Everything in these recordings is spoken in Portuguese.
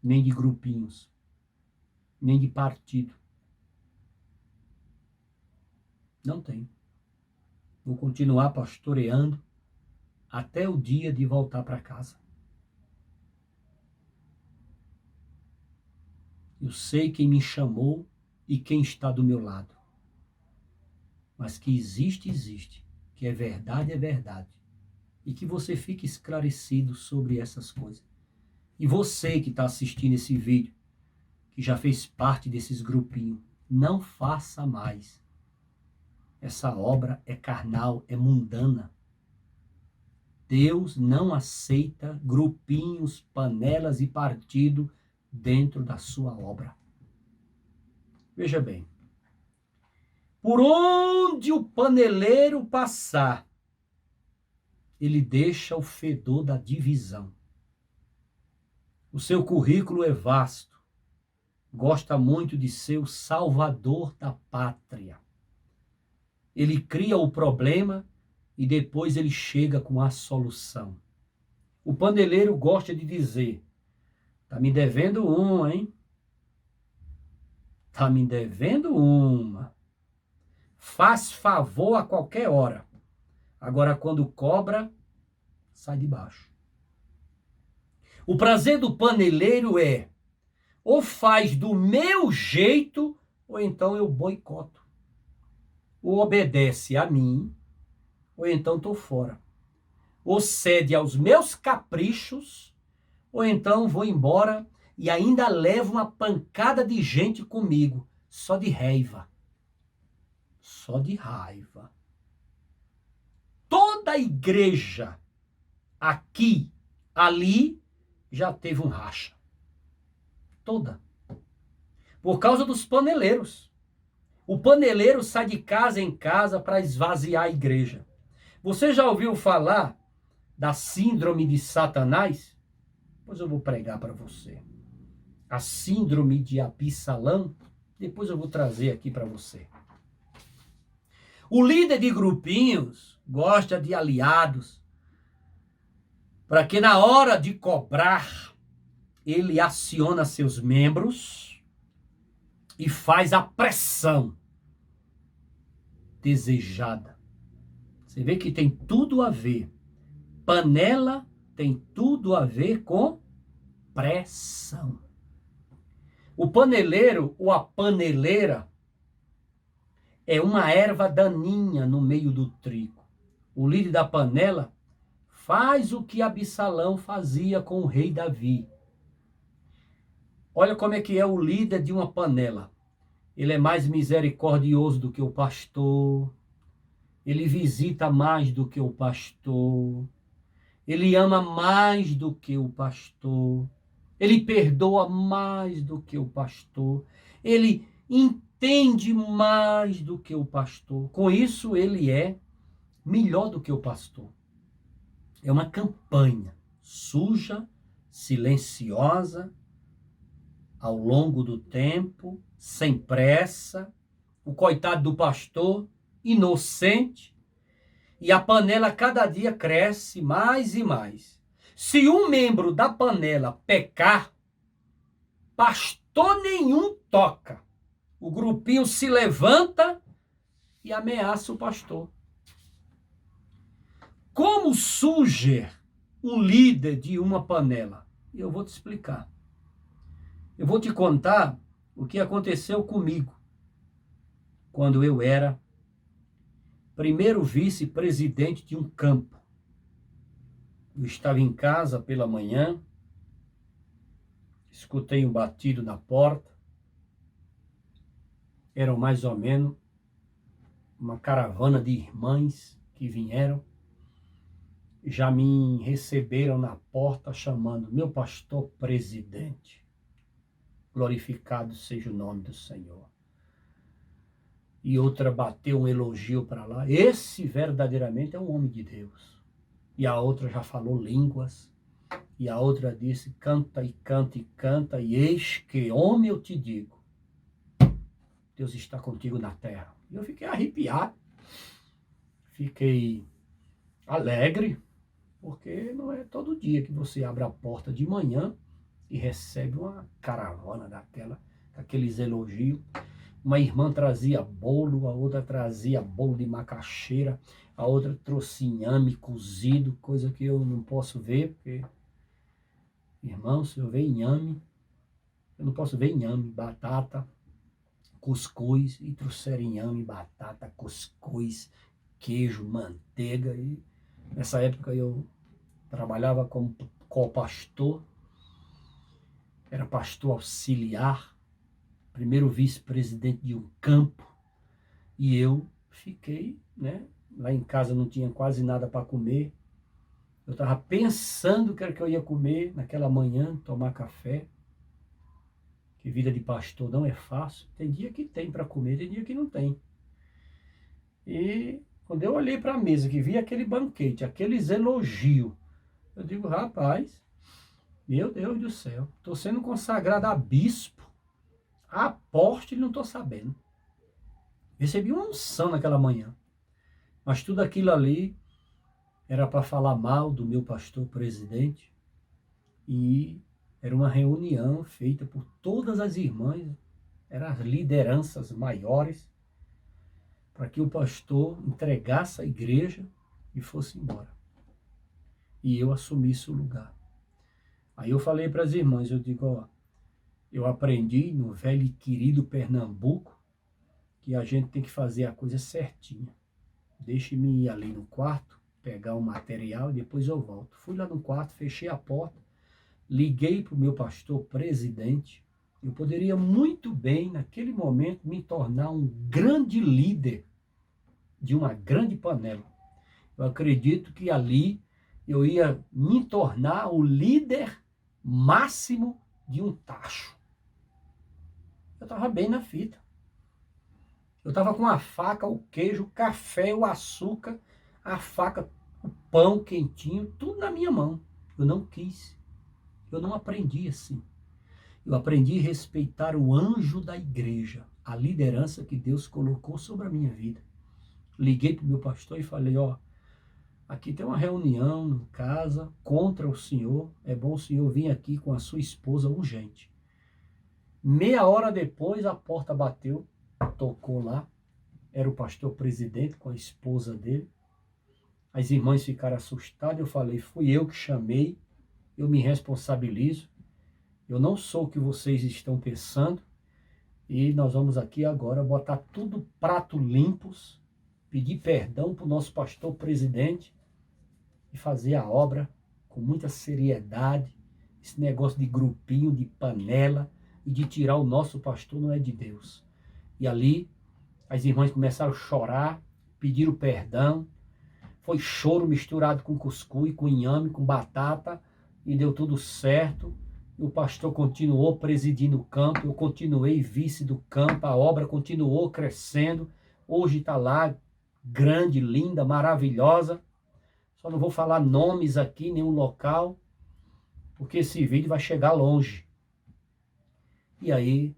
nem de grupinhos, nem de partido. Não tem. Vou continuar pastoreando até o dia de voltar para casa. Eu sei quem me chamou e quem está do meu lado. Mas que existe, existe. Que é verdade, é verdade. E que você fique esclarecido sobre essas coisas. E você que está assistindo esse vídeo, que já fez parte desses grupinhos, não faça mais. Essa obra é carnal, é mundana. Deus não aceita grupinhos, panelas e partido dentro da sua obra. Veja bem. Por onde o paneleiro passar, ele deixa o fedor da divisão. O seu currículo é vasto. Gosta muito de ser o salvador da pátria. Ele cria o problema e depois ele chega com a solução. O paneleiro gosta de dizer: tá me devendo uma, hein? Tá me devendo uma. Faz favor a qualquer hora. Agora, quando cobra, sai de baixo. O prazer do paneleiro é: ou faz do meu jeito, ou então eu boicoto. Ou obedece a mim, ou então estou fora. Ou cede aos meus caprichos, ou então vou embora e ainda levo uma pancada de gente comigo, só de raiva. Só de raiva. Toda igreja, aqui, ali, já teve um racha. Toda. Por causa dos paneleiros. O paneleiro sai de casa em casa para esvaziar a igreja. Você já ouviu falar da síndrome de Satanás? Depois eu vou pregar para você. A síndrome de Absalão, depois eu vou trazer aqui para você. O líder de grupinhos gosta de aliados, para que na hora de cobrar, ele aciona seus membros e faz a pressão desejada. Você vê que tem tudo a ver. Panela tem tudo a ver com pressão. O paneleiro ou a paneleira é uma erva daninha no meio do trigo. O líder da panela faz o que Absalão fazia com o rei Davi. Olha como é que é o líder de uma panela. Ele é mais misericordioso do que o pastor. Ele visita mais do que o pastor. Ele ama mais do que o pastor. Ele perdoa mais do que o pastor. Ele entende mais do que o pastor. Com isso, ele é melhor do que o pastor. É uma campanha suja, silenciosa, ao longo do tempo, sem pressa. O coitado do pastor, inocente. E a panela cada dia cresce mais e mais. Se um membro da panela pecar, pastor nenhum toca. O grupinho se levanta e ameaça o pastor. Como surge o líder de uma panela? Eu vou te explicar. Eu vou te contar o que aconteceu comigo quando eu era primeiro vice-presidente de um campo. Eu estava em casa pela manhã, escutei um batido na porta. Eram mais ou menos uma caravana de irmãs que vieram. Já me receberam na porta chamando: meu pastor presidente. Glorificado seja o nome do Senhor. E outra bateu um elogio para lá: esse verdadeiramente é um homem de Deus. E a outra já falou línguas. E a outra disse: canta e canta e canta. E eis que, homem, eu te digo, Deus está contigo na terra. E eu fiquei arrepiado. Fiquei alegre. Porque não é todo dia que você abre a porta de manhã e recebe uma caravana daquela, aqueles elogios. Uma irmã trazia bolo, a outra trazia bolo de macaxeira, a outra trouxe inhame cozido, coisa que eu não posso ver, porque, irmão, se eu ver inhame, eu não posso ver inhame, batata, cuscuz, e trouxeram inhame, batata, cuscuz, queijo, manteiga. E nessa época eu trabalhava como co-pastor, era pastor auxiliar, primeiro vice-presidente de um campo, e eu fiquei, né? Lá em casa não tinha quase nada para comer. Eu estava pensando o que era que eu ia comer naquela manhã, tomar café. Que vida de pastor não é fácil. Tem dia que tem para comer, tem dia que não tem. E quando eu olhei para a mesa, que vi aquele banquete, aqueles elogios, eu digo, rapaz, meu Deus do céu, estou sendo consagrado a bispo, apóstolo e não estou sabendo. Recebi uma unção naquela manhã. Mas tudo aquilo ali era para falar mal do meu pastor presidente. E era uma reunião feita por todas as irmãs, eram as lideranças maiores, para que o pastor entregasse a igreja e fosse embora. E eu assumisse o lugar. Aí eu falei para as irmãs, eu digo, ó, eu aprendi no velho e querido Pernambuco que a gente tem que fazer a coisa certinha. Deixe-me ir ali no quarto, pegar o material e depois eu volto. Fui lá no quarto, fechei a porta, liguei para o meu pastor presidente. Eu poderia muito bem, naquele momento, me tornar um grande líder de uma grande panela. Eu acredito que ali eu ia me tornar o líder máximo de um tacho. Eu estava bem na fita. Eu estava com a faca, o queijo, o café, o açúcar, a faca, o pão quentinho, tudo na minha mão. Eu não quis. Eu não aprendi assim. Eu aprendi a respeitar o anjo da igreja, a liderança que Deus colocou sobre a minha vida. Liguei para o meu pastor e falei, ó, aqui tem uma reunião em casa contra o senhor, é bom o senhor vir aqui com a sua esposa urgente. Meia hora depois a porta bateu, tocou lá, era o pastor presidente com a esposa dele. As irmãs ficaram assustadas, eu falei, fui eu que chamei, eu me responsabilizo, eu não sou o que vocês estão pensando, e nós vamos aqui agora botar tudo prato limpos, pedir perdão para o nosso pastor presidente e fazer a obra com muita seriedade. Esse negócio de grupinho, de panela e de tirar o nosso pastor não é de Deus. E ali as irmãs começaram a chorar, pediram perdão. Foi choro misturado com cuscuz, com inhame, com batata, e deu tudo certo. O pastor continuou presidindo o campo, eu continuei vice do campo, a obra continuou crescendo. Hoje está lá, grande, linda, maravilhosa. Só não vou falar nomes aqui, nenhum local, porque esse vídeo vai chegar longe. E aí,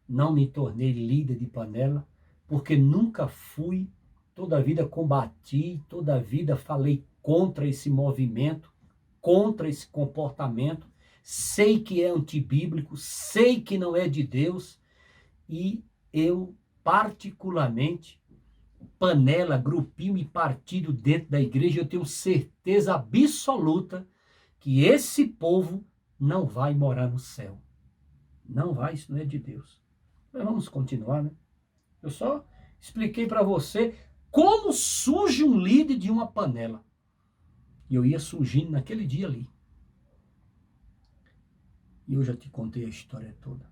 não me tornei líder de panela, porque nunca fui, toda a vida combati, toda a vida falei contra esse movimento, contra esse comportamento. Sei que é antibíblico, sei que não é de Deus, e eu, particularmente, panela, grupinho e partido dentro da igreja, eu tenho certeza absoluta que esse povo não vai morar no céu. Não vai, isso não é de Deus. Mas vamos continuar, né? Eu só expliquei para você como surge um líder de uma panela. E eu ia surgindo naquele dia ali. E eu já te contei a história toda.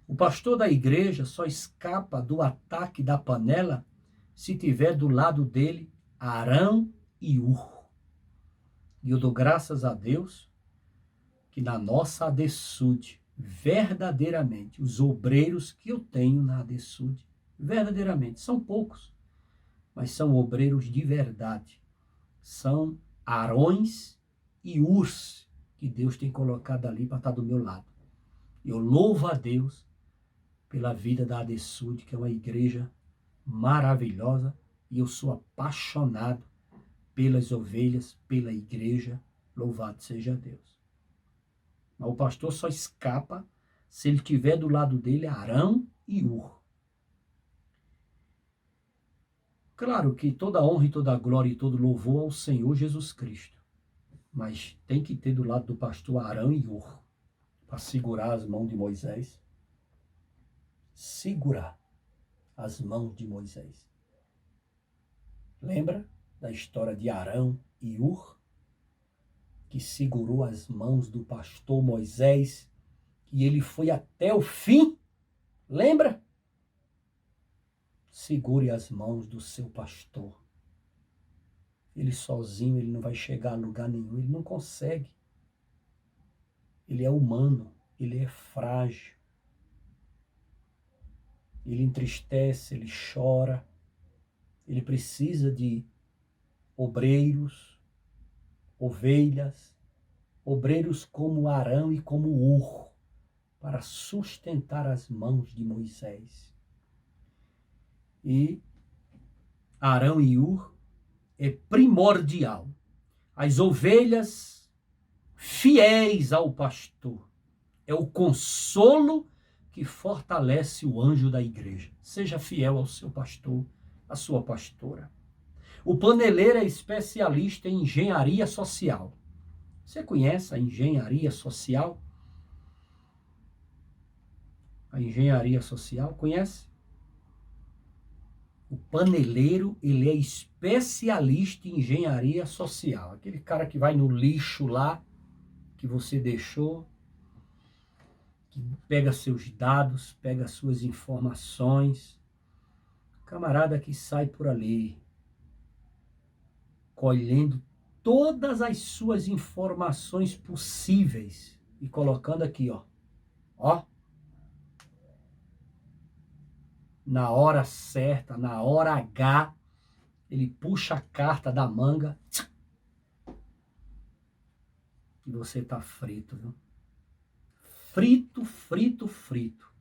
O pastor da igreja só escapa do ataque da panela se tiver do lado dele Arão e Ur. E eu dou graças a Deus que na nossa ADESUD, verdadeiramente, os obreiros que eu tenho na ADESUD, verdadeiramente, são poucos, mas são obreiros de verdade. São Arões e Urs que Deus tem colocado ali para estar do meu lado. Eu louvo a Deus pela vida da ADESUD, que é uma igreja maravilhosa, e eu sou apaixonado pelas ovelhas, pela igreja. Louvado seja Deus. Mas o pastor só escapa se ele tiver do lado dele Arão e Ur. Claro que toda honra e toda glória e todo louvor ao Senhor Jesus Cristo. Mas tem que ter do lado do pastor Arão e Ur, para segurar as mãos de Moisés. Segurar as mãos de Moisés. Lembra da história de Arão e Ur, que segurou as mãos do pastor Moisés e ele foi até o fim? Lembra? Segure as mãos do seu pastor. Ele sozinho, ele não vai chegar a lugar nenhum, ele não consegue. Ele é humano, ele é frágil. Ele entristece, ele chora. Ele precisa de obreiros, ovelhas, obreiros como Arão e como Ur, para sustentar as mãos de Moisés. E Arão e Ur é primordial. As ovelhas fiéis ao pastor. É o consolo que fortalece o anjo da igreja. Seja fiel ao seu pastor, à sua pastora. O paneleiro é especialista em engenharia social. Você conhece a engenharia social? A engenharia social, conhece? O paneleiro, ele é especialista em engenharia social. Aquele cara que vai no lixo lá, que você deixou, que pega seus dados, pega suas informações. Camarada que sai por ali, colhendo todas as suas informações possíveis e colocando aqui, ó, na hora certa, na hora H, ele puxa a carta da manga e você tá frito, viu? Frito, frito, frito.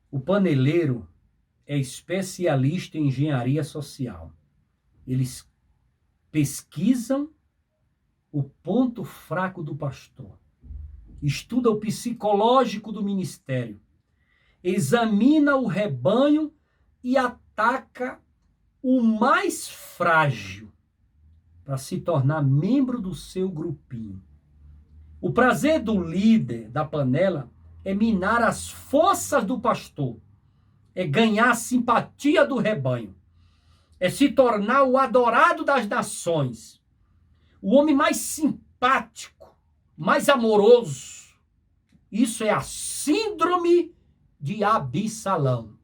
O paneleiro é especialista em engenharia social. Eles pesquisam o ponto fraco do pastor, estuda o psicológico do ministério, examina o rebanho e ataca o mais frágil para se tornar membro do seu grupinho. O prazer do líder da panela é minar as forças do pastor, é ganhar a simpatia do rebanho, é se tornar o adorado das nações, o homem mais simpático, mais amoroso. Isso é a síndrome de Absalão.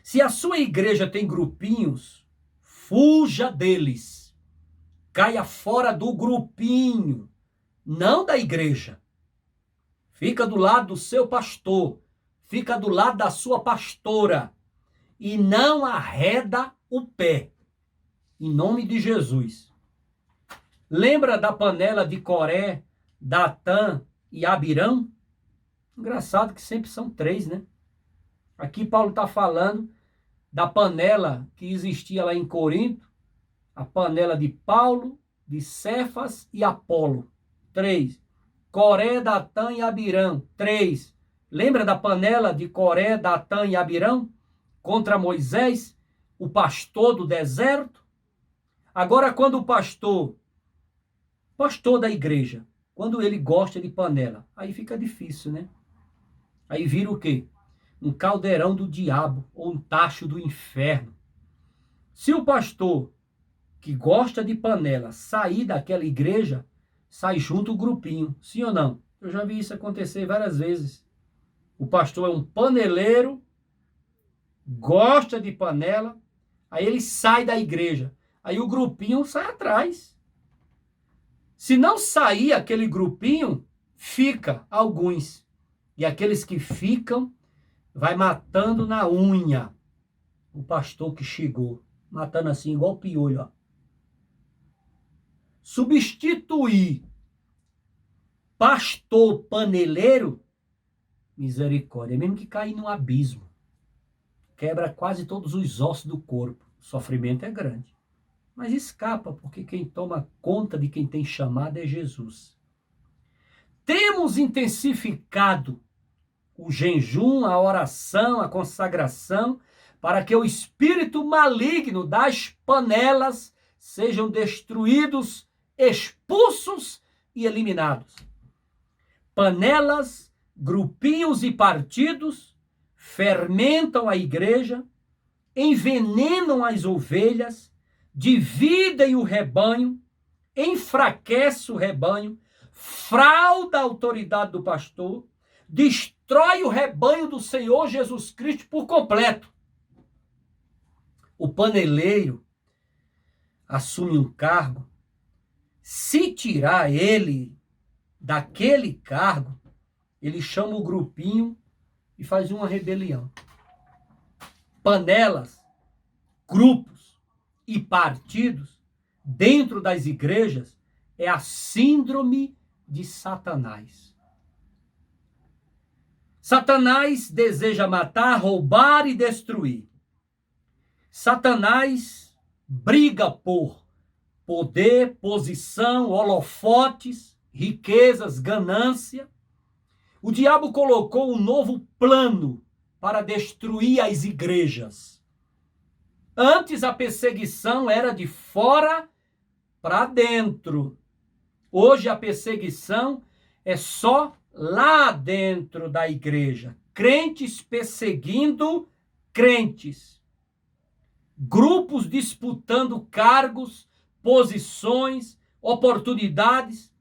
Se a sua igreja tem grupinhos, fuja deles. Caia fora do grupinho, não da igreja. Fica do lado do seu pastor, fica do lado da sua pastora e não arreda o pé. Em nome de Jesus. Lembra da panela de Coré, Datã e Abirão? Engraçado que sempre são 3, né? Aqui Paulo está falando da panela que existia lá em Corinto, a panela de Paulo, de Cefas e Apolo. 3. Coré, Datã e Abirão. 3. Lembra da panela de Coré, Datã e Abirão? Contra Moisés, o pastor do deserto? Agora, quando o pastor da igreja, quando ele gosta de panela, aí fica difícil, né? Aí vira o quê? Um caldeirão do diabo ou um tacho do inferno. Se o pastor que gosta de panela sair daquela igreja, sai junto o grupinho, sim ou não? Eu já vi isso acontecer várias vezes. O pastor é um paneleiro, gosta de panela, aí ele sai da igreja, aí o grupinho sai atrás. Se não sair aquele grupinho, fica alguns. E aqueles que ficam, vai matando na unha o pastor que chegou. Matando assim, igual piolho, ó. Substituir pastor paneleiro, misericórdia, é mesmo que cair no abismo. Quebra quase todos os ossos do corpo. O sofrimento é grande. Mas escapa, porque quem toma conta de quem tem chamado é Jesus. Temos intensificado o jejum, a oração, a consagração, para que o espírito maligno das panelas sejam destruídos, expulsos e eliminados. Panelas, grupinhos e partidos fermentam a igreja, envenenam as ovelhas, dividem o rebanho, enfraquece o rebanho, frauda a autoridade do pastor, destrói o rebanho do Senhor Jesus Cristo por completo. O paneleiro assume um cargo, se tirar ele daquele cargo, ele chama o grupinho e faz uma rebelião. Panelas, grupos e partidos dentro das igrejas é a síndrome de Satanás. Satanás deseja matar, roubar e destruir. Satanás briga por poder, posição, holofotes, riquezas, ganância. O diabo colocou um novo plano para destruir as igrejas. Antes a perseguição era de fora para dentro. Hoje a perseguição é só lá dentro da igreja. Crentes perseguindo crentes. Grupos disputando cargos, posições, oportunidades.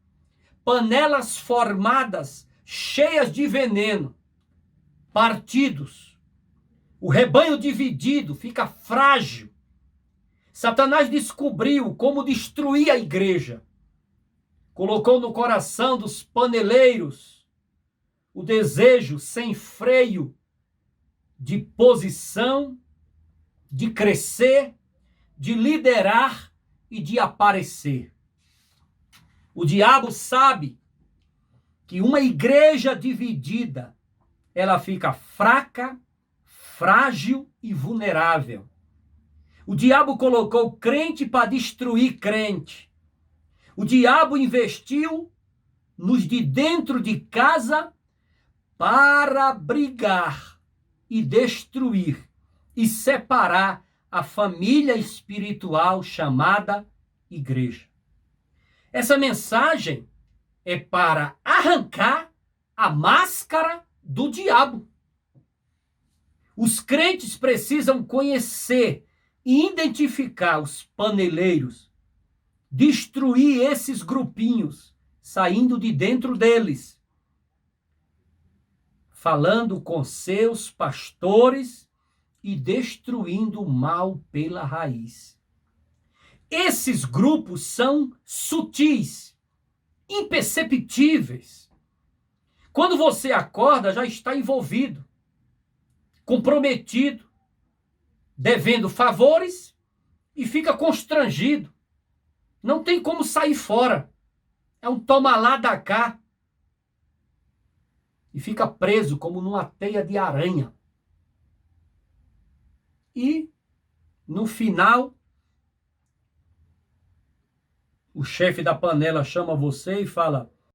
Panelas formadas, cheias de veneno. Partidos. O rebanho dividido fica frágil. Satanás descobriu como destruir a igreja. Colocou no coração dos paneleiros o desejo sem freio de posição, de crescer, de liderar e de aparecer. O diabo sabe que uma igreja dividida, ela fica fraca, frágil e vulnerável. O diabo colocou crente para destruir crente. O diabo investiu nos de dentro de casa para brigar e destruir e separar a família espiritual chamada igreja. Essa mensagem é para arrancar a máscara do diabo. Os crentes precisam conhecer e identificar os paneleiros, destruir esses grupinhos, saindo de dentro deles, falando com seus pastores e destruindo o mal pela raiz. Esses grupos são sutis, imperceptíveis. Quando você acorda, já está envolvido, comprometido, devendo favores e fica constrangido. Não tem como sair fora. É um toma lá da cá. E fica preso como numa teia de aranha. E, no final, o chefe da panela chama você e fala: